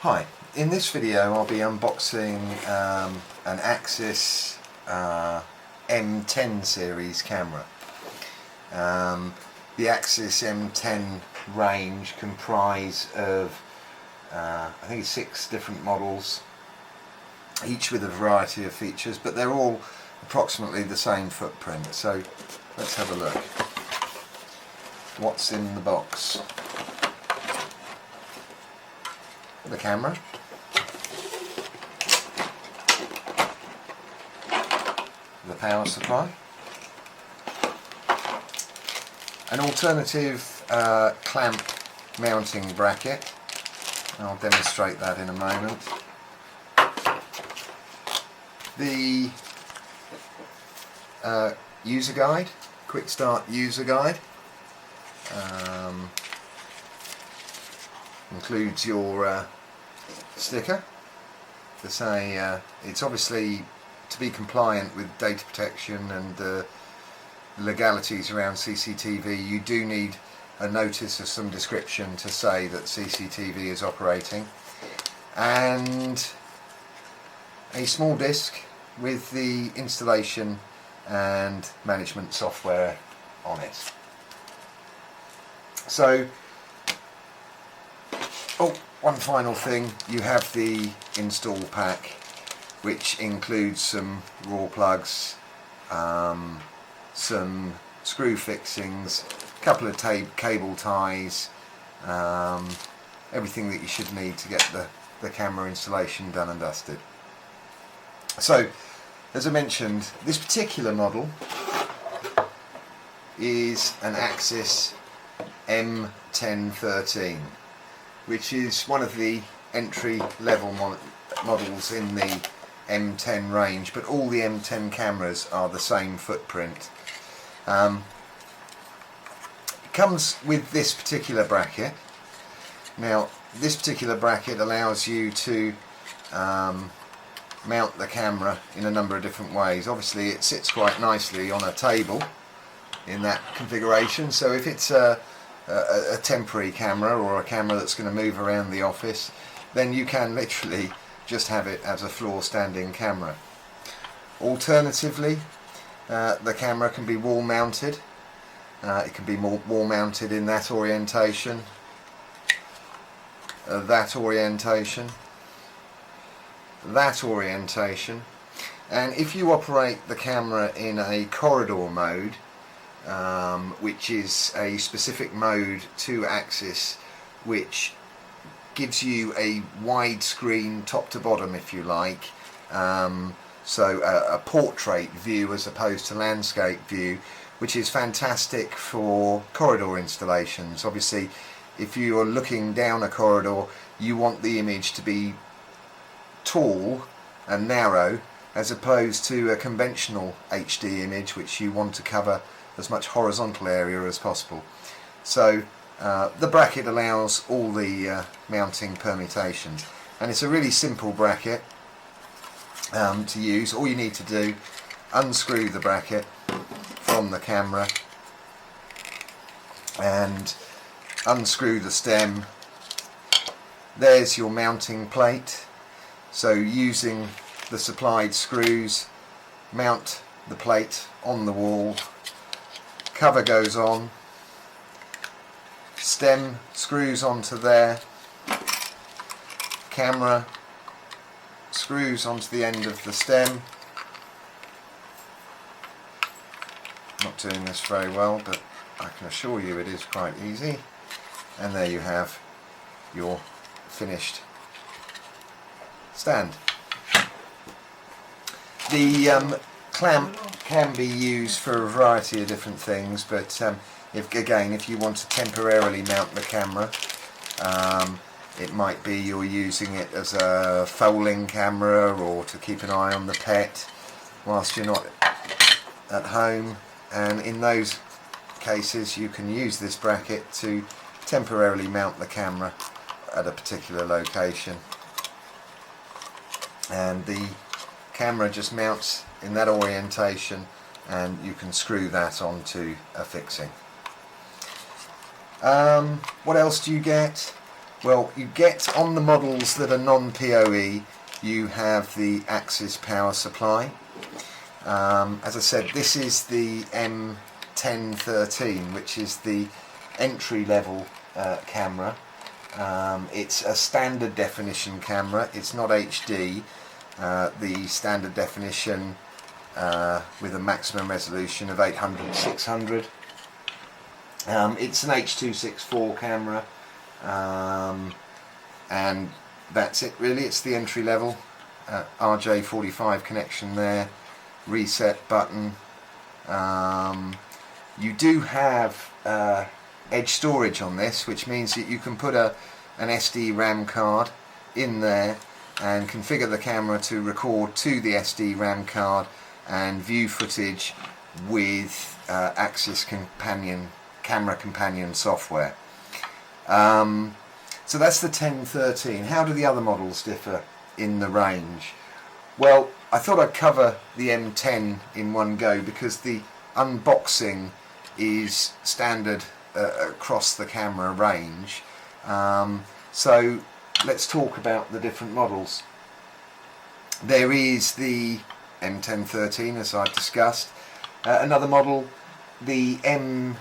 Hi, in this video I'll be unboxing an Axis M10 series camera. The Axis M10 range comprise of I think it's 6 different models, each with a variety of features, but they're all approximately the same footprint. So let's have a look. What's in the box? The camera, the power supply, an alternative clamp mounting bracket. I'll demonstrate that in a moment. The user guide, quick start user guide. Includes your sticker to say it's obviously to be compliant with data protection and the legalities around CCTV. You do need a notice of some description to say that CCTV is operating, and a small disc with the installation and management software on it. So, one final thing, you have the install pack, which includes some raw plugs, some screw fixings, a couple of cable ties, everything that you should need to get the camera installation done and dusted. So, as I mentioned, this particular model is an Axis M1013, which is one of the entry-level models in the M10 range, but all the M10 cameras are the same footprint. It comes with this particular bracket. Now, this particular bracket allows you to mount the camera in a number of different ways. Obviously, it sits quite nicely on a table in that configuration, so if it's a temporary camera or a camera that's going to move around the office, then you can literally just have it as a floor standing camera. Alternatively, the camera can be wall mounted. It can be wall mounted in that orientation, that orientation, and if you operate the camera in a corridor mode, which is a specific mode to Axis, which gives you a widescreen top to bottom, if you like, so a portrait view as opposed to landscape view, which is fantastic for corridor installations. Obviously, if you are looking down a corridor, you want the image to be tall and narrow, as opposed to a conventional HD image, which you want to cover as much horizontal area as possible. So the bracket allows all the mounting permutations, and it's a really simple bracket to use. All you need to do, unscrew the bracket from the camera and unscrew the stem. There's your mounting plate. So using the supplied screws, mount the plate on the wall. Cover goes on, stem screws onto there, camera screws onto the end of the stem. Not doing this very well, but I can assure you it is quite easy. And there you have your finished stand. The clamp can be used for a variety of different things, but if you want to temporarily mount the camera, it might be you're using it as a fouling camera or to keep an eye on the pet whilst you're not at home, and in those cases you can use this bracket to temporarily mount the camera at a particular location, and the camera just mounts in that orientation, and you can screw that onto a fixing. What else do you get? Well, you get on the models that are non-PoE, you have the Axis power supply. As I said, this is the M1013, which is the entry-level camera. It's a standard definition camera. It's not HD. The standard definition with a maximum resolution of 800-600. It's an H.264 camera, and that's it really. It's the entry level. RJ45 connection there, reset button. You do have edge storage on this, which means that you can put an SD RAM card in there and configure the camera to record to the SD RAM card and view footage with Axis camera companion software. So that's the 1013. How do the other models differ in the range? Well, I thought I'd cover the M10 in one go because the unboxing is standard across the camera range. So let's talk about the different models. There is the M1013, as I've discussed. Another model, the M1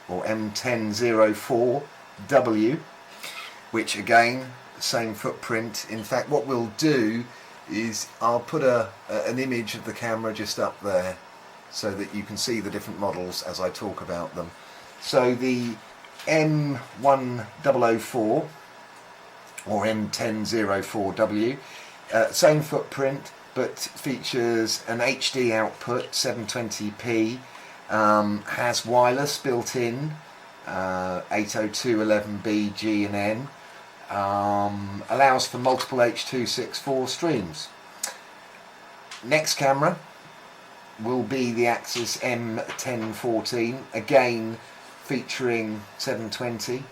or M1004W, which again, same footprint. In fact, what we'll do is I'll put an image of the camera just up there so that you can see the different models as I talk about them. So the M1004 or M1004W, same footprint, but features an HD output, 720p, has wireless built in, 802.11b G and N, allows for multiple H.264 streams. Next camera will be the Axis M1014, again featuring 720,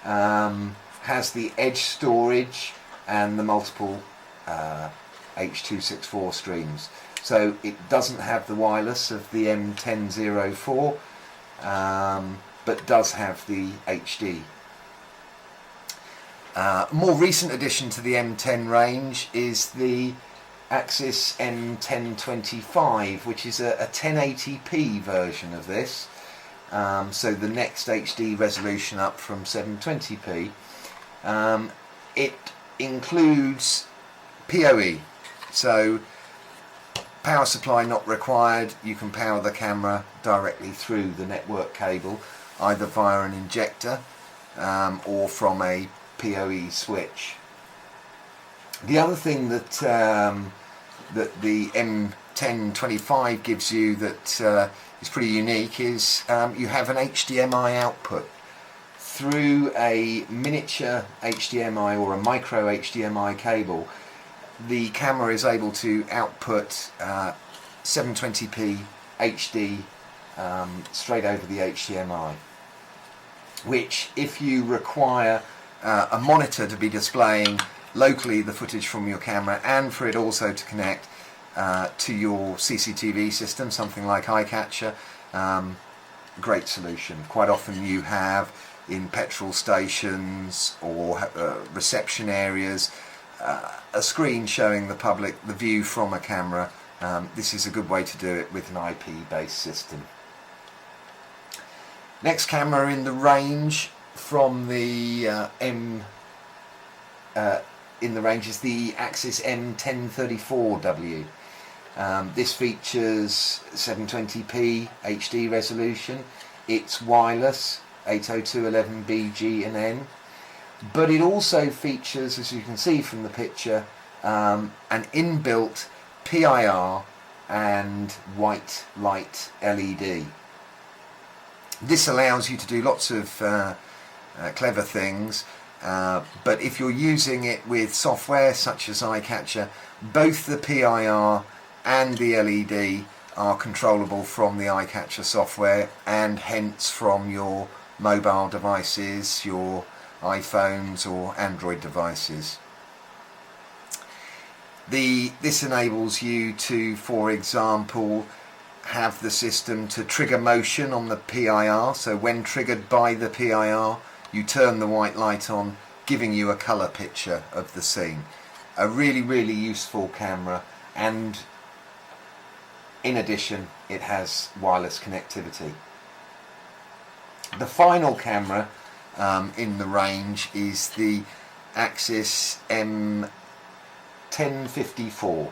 has the edge storage and the multiple H.264 streams. So it doesn't have the wireless of the M1004, but does have the HD. More recent addition to the M10 range is the Axis M1025, which is a 1080p version of this. So the next HD resolution up from 720p. It includes PoE, so power supply not required. You can power the camera directly through the network cable, either via an injector or from a PoE switch. The other thing that that the M1025 gives you that is pretty unique is you have an HDMI output. Through a miniature HDMI or a micro HDMI cable, the camera is able to output 720p HD straight over the HDMI, which, if you require a monitor to be displaying locally the footage from your camera and for it also to connect to your CCTV system, something like iCatcher, great solution. Quite often you have in petrol stations or reception areas a screen showing the public the view from a camera. This is a good way to do it with an IP based system. Next camera in the range from the in the range is the Axis M1034W. This features 720p HD resolution. It's wireless, 802.11b G and N, but it also features, as you can see from the picture, an inbuilt PIR and white light LED. This allows you to do lots of clever things, but if you're using it with software such as iCatcher, both the PIR and the LED are controllable from the iCatcher software and hence from your mobile devices, your iPhones or Android devices. This enables you to, for example, have the system to trigger motion on the PIR, so when triggered by the PIR you turn the white light on, giving you a colour picture of the scene. A really useful camera, and in addition it has wireless connectivity. The final camera in the range is the Axis M1054,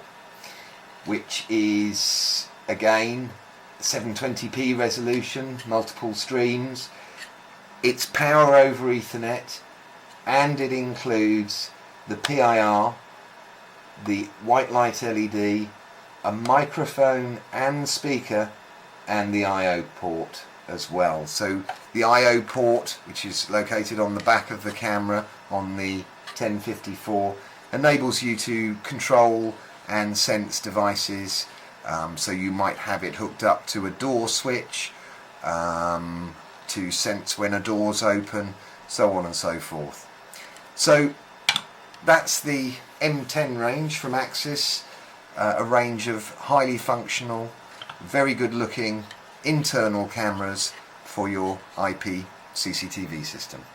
which is again 720p resolution, multiple streams. It's power over Ethernet, and it includes the PIR, the white light LED, a microphone and speaker, and the I/O port as well. So the I/O port, which is located on the back of the camera on the 1054, enables you to control and sense devices. So you might have it hooked up to a door switch to sense when a door's open, so on and so forth. So that's the M10 range from Axis, a range of highly functional, very good looking internal cameras for your IP CCTV system.